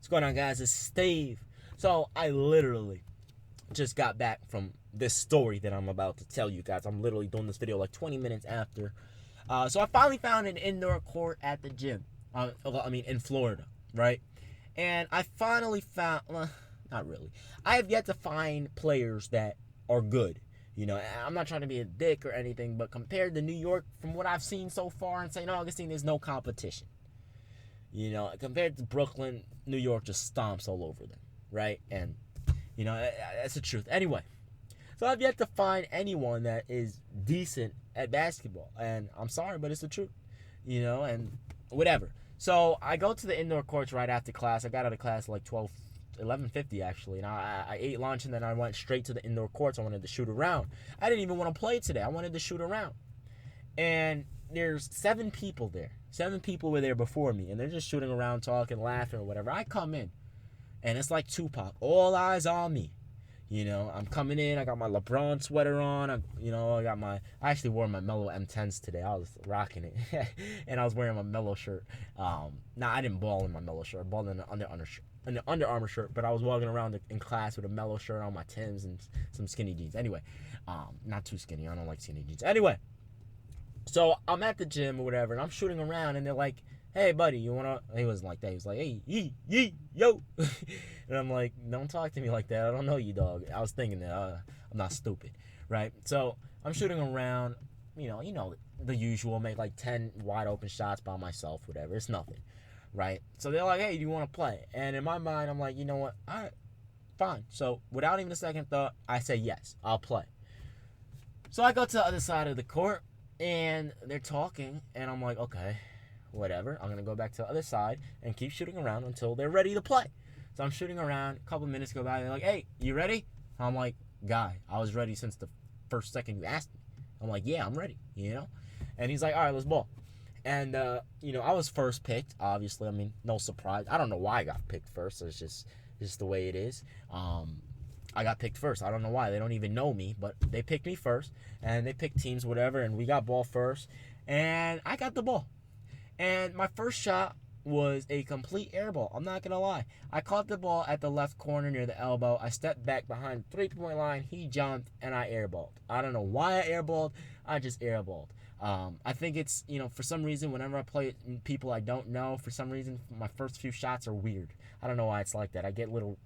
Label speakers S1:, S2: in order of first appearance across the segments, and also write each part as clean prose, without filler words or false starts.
S1: What's going on, guys? It's Steve. So I literally just got back from this story that I'm about to tell you guys. I'm literally doing this video like 20 minutes after. So I finally found an indoor court at the gym. In Florida, right? And I finally found, well, not really. I have yet to find players that are good. You know, I'm not trying to be a dick or anything, but compared to New York, from what I've seen so far in St. Augustine, there's no competition. You know, compared to Brooklyn, New York just stomps all over them, right? And, you know, that's the truth. Anyway, so I've yet to find anyone that is decent at basketball. And I'm sorry, but it's the truth, you know, and whatever. So I go to the indoor courts right after class. I got out of class like 11:50 actually, and I ate lunch and then I went straight to the indoor courts. I wanted to shoot around. I didn't even want to play today. I wanted to shoot around. And there's 7 people there. 7 people were there before me, and they're just shooting around, talking, laughing, or whatever. I come in, and it's like Tupac. All eyes on me. You know, I'm coming in. I got my LeBron sweater on. I actually wore my Mellow M10s today. I was rocking it, and I was wearing my Mellow shirt. I didn't ball in my Mellow shirt. I balled in an Under Armour shirt, but I was walking around in class with a Mellow shirt on, my Timbs, and some skinny jeans. Anyway, not too skinny. I don't like skinny jeans. Anyway. So I'm at the gym or whatever, and I'm shooting around, and they're like, "Hey, buddy, you wanna?" He wasn't like that. He was like, "Hey, yee, yo," and I'm like, "Don't talk to me like that. I don't know you, dog." I was thinking that I'm not stupid, right? So I'm shooting around, you know the usual, make like 10 wide open shots by myself, whatever. It's nothing, right? So they're like, "Hey, do you want to play?" And in my mind, I'm like, you know what? All right, fine. So without even a second thought, I say yes, I'll play. So I go to the other side of the court. And they're talking, and I'm like, okay, whatever. I'm going to go back to the other side and keep shooting around until they're ready to play. So I'm shooting around. A couple minutes go by. They're like, hey, you ready? I'm like, guy, I was ready since the first second you asked me. I'm like, yeah, I'm ready, you know? And he's like, all right, let's ball. And, I was first picked, obviously. I mean, no surprise. I don't know why I got picked first. It's just the way it is. I got picked first. I don't know why. They don't even know me, but they picked me first, and they picked teams, whatever, and we got ball first, and I got the ball. And my first shot was a complete air ball. I'm not going to lie. I caught the ball at the left corner near the elbow. I stepped back behind the 3-point line. He jumped, and I airballed. I don't know why I airballed. I just airballed. I think it's, for some reason, whenever I play people I don't know, for some reason, my first few shots are weird. I don't know why it's like that. I get little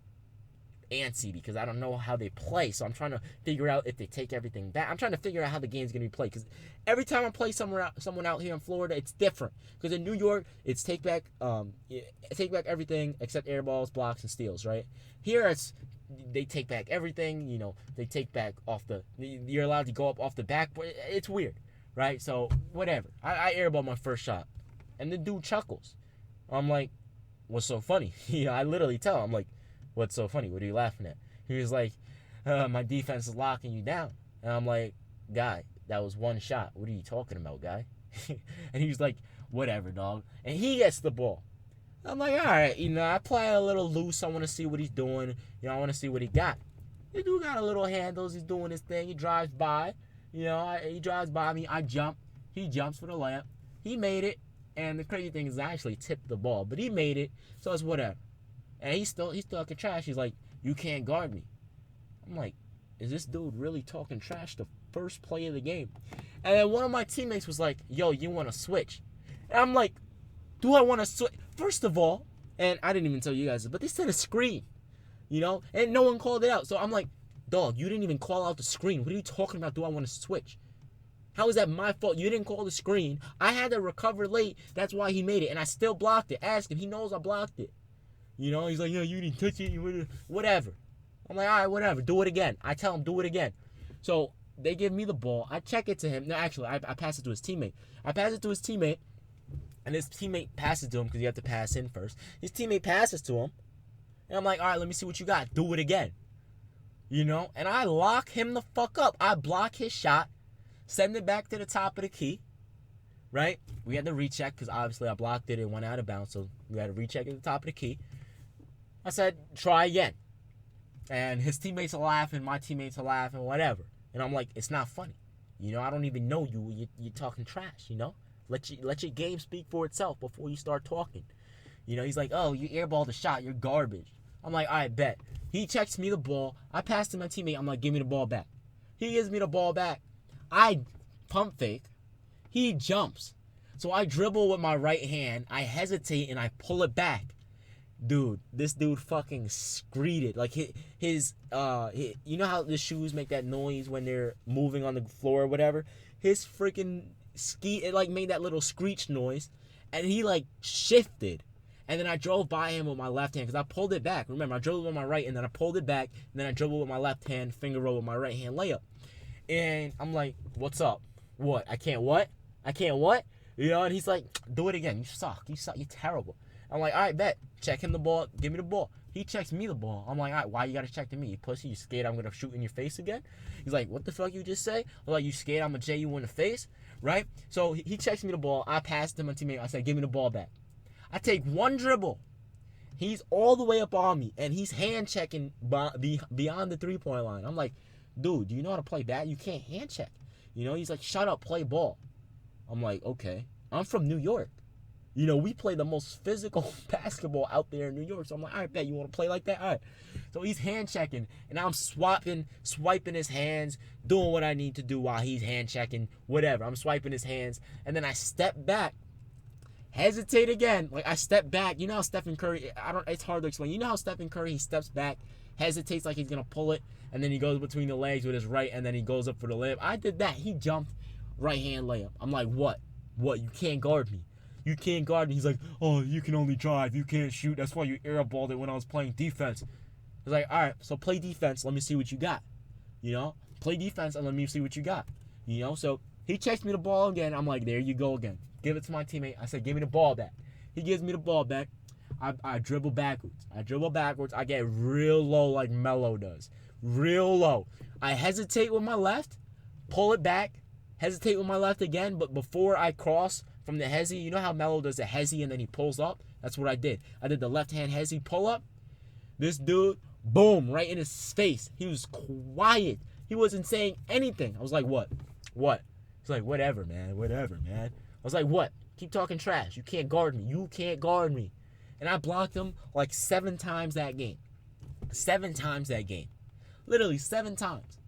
S1: antsy because I don't know how they play, so I'm trying to figure out if they take everything back. I'm trying to figure out how the game's gonna be played, because every time I play someone out here in Florida, it's different. Because in New York, it's take back everything except air balls, blocks, and steals. Right here, it's they take back everything. They take back you're allowed to go up off the backboard. It's weird, right? So whatever. I airball my first shot, and the dude chuckles. I'm like, what's so funny? I literally tell him, I'm like, what's so funny? What are you laughing at? He was like, my defense is locking you down. And I'm like, guy, that was one shot. What are you talking about, guy? And he was like, whatever, dog. And he gets the ball. I'm like, all right, I play a little loose. I want to see what he's doing. I want to see what he got. The dude got a little handles. He's doing his thing. He drives by. He drives by me. I jump. He jumps for the layup. He made it. And the crazy thing is I actually tipped the ball. But he made it. So it's whatever. And he's still talking trash. He's like, you can't guard me. I'm like, is this dude really talking trash the first play of the game? And then one of my teammates was like, yo, you want to switch? And I'm like, do I want to switch? First of all, and I didn't even tell you guys, but they said a screen, and no one called it out. So I'm like, dog, you didn't even call out the screen. What are you talking about? Do I want to switch? How is that my fault? You didn't call the screen. I had to recover late. That's why he made it. And I still blocked it. Ask him. He knows I blocked it. He's like, you didn't touch it, whatever. I'm like, all right, whatever, do it again. I tell him, do it again. So they give me the ball. I check it to him. No, actually, I pass it to his teammate. And his teammate passes to him because you have to pass in first. His teammate passes to him, and I'm like, all right, let me see what you got. Do it again. And I lock him the fuck up. I block his shot, send it back to the top of the key, right? We had to recheck because obviously I blocked it. It went out of bounds, so we had to recheck at the top of the key. I said, try again. And his teammates are laughing, my teammates are laughing, whatever. And I'm like, it's not funny. I don't even know you. You're talking trash, Let your game speak for itself before you start talking. He's like, oh, you airballed the shot. You're garbage. I'm like, all right, bet. He checks me the ball. I pass to my teammate. I'm like, give me the ball back. He gives me the ball back. I pump fake. He jumps. So I dribble with my right hand. I hesitate and I pull it back. Dude, this dude fucking screeded. Like his you know how the shoes make that noise when they're moving on the floor or whatever? His freaking it like made that little screech noise, and he like shifted. And then I drove by him with my left hand because I pulled it back. Remember, I dribbled with my right, and then I pulled it back, and then I dribbled with my left hand, finger roll with my right hand layup. And I'm like, what's up? What? I can't what? I can't what? And he's like, do it again. You suck. You're terrible. I'm like, all right, bet. Check him the ball. Give me the ball. He checks me the ball. I'm like, all right, why you got to check to me? You pussy. You scared I'm going to shoot in your face again? He's like, what the fuck you just say? I'm like, you scared I'm going to J you in the face? Right? So he checks me the ball. I pass to my teammate. I said, give me the ball back. I take one dribble. He's all the way up on me, and he's hand checking beyond the 3-point line. I'm like, dude, do you know how to play that? You can't hand check. He's like, shut up, play ball. I'm like, okay. I'm from New York. We play the most physical basketball out there in New York. So I'm like, all right, bet you want to play like that? All right. So he's hand checking, and I'm swiping his hands, doing what I need to do while he's hand checking, whatever. I'm swiping his hands, and then I step back, hesitate again. Like I step back. You know how Stephen Curry? It's hard to explain. You know how Stephen Curry? He steps back, hesitates like he's gonna pull it, and then he goes between the legs with his right, and then he goes up for the layup. I did that. He jumped, right hand layup. I'm like, what? What? You can't guard me. You can't guard me. He's like, oh, you can only drive. You can't shoot. That's why you airballed it when I was playing defense. I was like, all right, so play defense. Let me see what you got. Play defense and let me see what you got. So he checks me the ball again. I'm like, there you go again. Give it to my teammate. I said, give me the ball back. He gives me the ball back. I dribble backwards. I get real low like Melo does. Real low. I hesitate with my left, pull it back, hesitate with my left again, but before I cross from the hezi, you know how Melo does the hezi and then he pulls up? That's what I did. I did the left hand hezi pull up. This dude, boom, right in his face. He was quiet. He wasn't saying anything. I was like, what? What? He's like, whatever, man. I was like, what? Keep talking trash. You can't guard me. And I blocked him like 7 times that game. 7 times that game. Literally 7 times.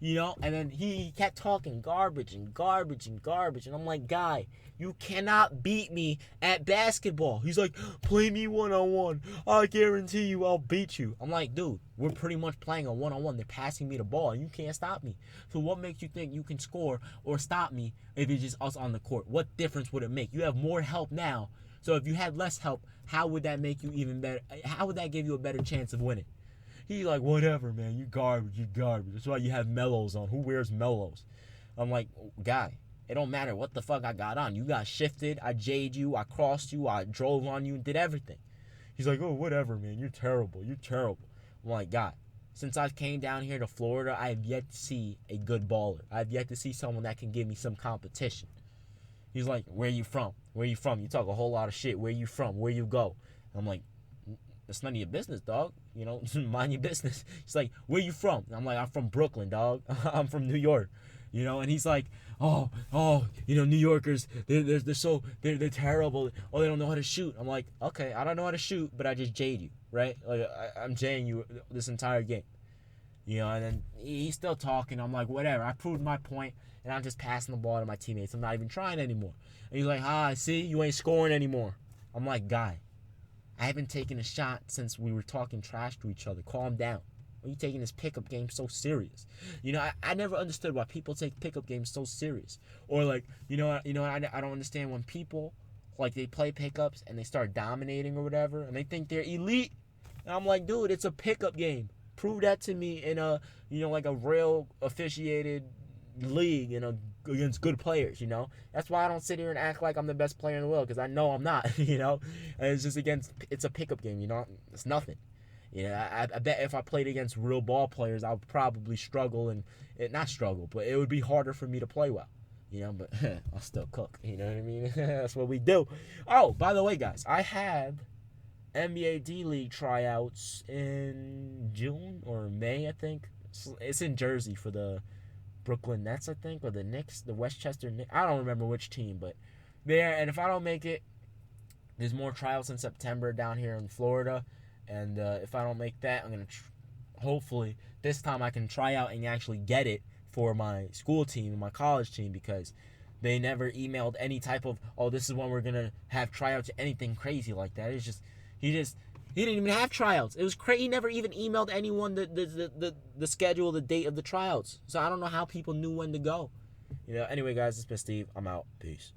S1: And then he kept talking garbage. And I'm like, guy, you cannot beat me at basketball. He's like, play me one-on-one. I guarantee you I'll beat you. I'm like, dude, we're pretty much playing a one-on-one. They're passing me the ball, and you can't stop me. So what makes you think you can score or stop me if it's just us on the court? What difference would it make? You have more help now. So if you had less help, how would that make you even better? How would that give you a better chance of winning? He's like, whatever, man. You garbage. That's why you have Melos on. Who wears Melos? I'm like, guy, it don't matter what the fuck I got on. You got shifted. I J'd you. I crossed you. I drove on you and did everything. He's like, oh, whatever, man. You're terrible. I'm like, guy, since I came down here to Florida, I have yet to see a good baller. I have yet to see someone that can give me some competition. He's like, where you from? You talk a whole lot of shit. Where you from? Where you go? I'm like, it's none of your business, dog. Mind your business. He's like, where you from? I'm like, I'm from Brooklyn, dog. I'm from New York. And he's like, oh, New Yorkers, they're terrible. Oh, they don't know how to shoot. I'm like, okay, I don't know how to shoot, but I just J'd you, right? Like, I'm J'ing you this entire game. And then he's still talking. I'm like, whatever. I proved my point, and I'm just passing the ball to my teammates. I'm not even trying anymore. And he's like, see, you ain't scoring anymore. I'm like, guy, I haven't taken a shot since we were talking trash to each other. Calm down. Why are you taking this pickup game so serious? I never understood why people take pickup games so serious. Or like, I don't understand when people, like, they play pickups and they start dominating or whatever, and they think they're elite. And I'm like, dude, it's a pickup game. Prove that to me in a, like a real officiated league, against good players, That's why I don't sit here and act like I'm the best player in the world, because I know I'm not, And it's just it's a pickup game, It's nothing. I bet if I played against real ball players, I would probably struggle not struggle, but it would be harder for me to play well, but I'll still cook, you know what I mean? That's what we do. Oh, by the way, guys, I have NBA D-League tryouts in June or May, I think. It's in Jersey for the Brooklyn Nets, I think, or the Knicks, the Westchester Knicks. I don't remember which team, but there. And if I don't make it, There's more tryouts in September down here in Florida, and if I don't make that, I'm gonna hopefully this time I can try out and actually get it for my school team and my college team, because they never emailed any type of, oh, this is when we're gonna have tryouts, anything crazy like that. It's just he didn't even have tryouts. It was crazy. He never even emailed anyone the schedule, the date of the tryouts. So I don't know how people knew when to go. Anyway, guys, it's been Steve. I'm out. Peace.